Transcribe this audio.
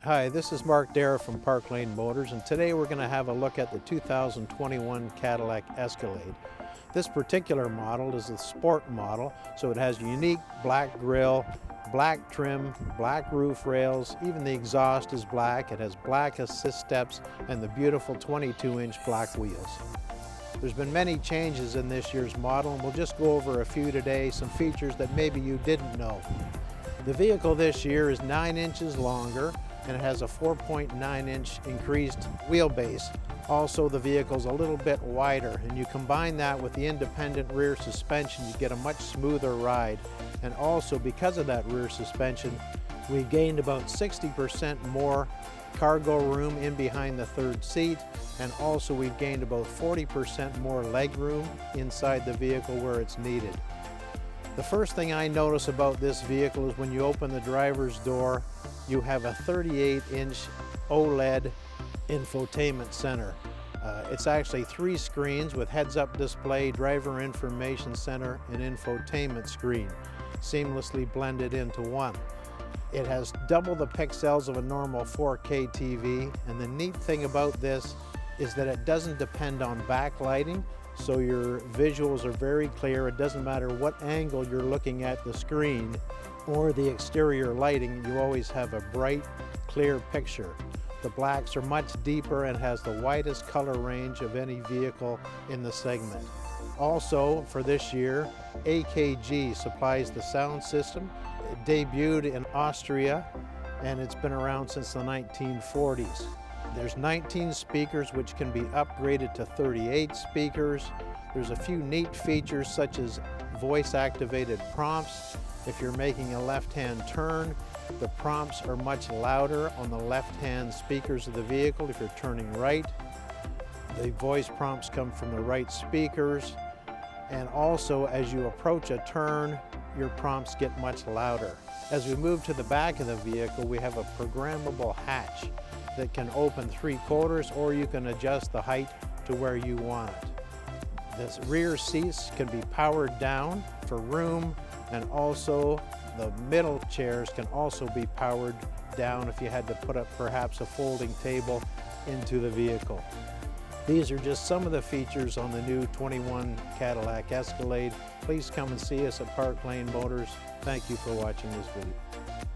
Hi, this is Mark Dara from Park Lane Motors, and today we're going to have a look at the 2021 Cadillac Escalade. This particular model is a sport model, so it has unique black grille, black trim, black roof rails, even the exhaust is black. It has black assist steps and the beautiful 22-inch black wheels. There's been many changes in this year's model, and we'll just go over a few today, some features that maybe you didn't know. The vehicle this year is 9 inches longer, and it has a 4.9-inch increased wheelbase. Also, the vehicle's a little bit wider, and you combine that with the independent rear suspension, you get a much smoother ride. And also, because of that rear suspension, we gained about 60% more cargo room in behind the third seat, and also we've gained about 40% more leg room inside the vehicle where it's needed. The first thing I notice about this vehicle is when you open the driver's door, you have a 38-inch OLED infotainment center. It's actually 3 screens with heads-up display, driver information center, and infotainment screen, seamlessly blended into one. It has double the pixels of a normal 4K TV, and the neat thing about this is that it doesn't depend on backlighting, so your visuals are very clear. It doesn't matter what angle you're looking at the screen or the exterior lighting, you always have a bright, clear picture. The blacks are much deeper and has the widest color range of any vehicle in the segment. Also, for this year, AKG supplies the sound system. It debuted in Austria, and it's been around since the 1940s. There's 19 speakers which can be upgraded to 38 speakers. There's a few neat features such as voice-activated prompts. If you're making a left-hand turn, the prompts are much louder on the left-hand speakers of the vehicle. If you're turning right, the voice prompts come from the right speakers. And also, as you approach a turn, your prompts get much louder. As we move to the back of the vehicle, we have a programmable hatch that can open 3/4, or you can adjust the height to where you want it. The rear seats can be powered down for room, and also the middle chairs can also be powered down if you had to put up perhaps a folding table into the vehicle. These are just some of the features on the new 21 Cadillac Escalade. Please come and see us at Park Lane Motors. Thank you for watching this video.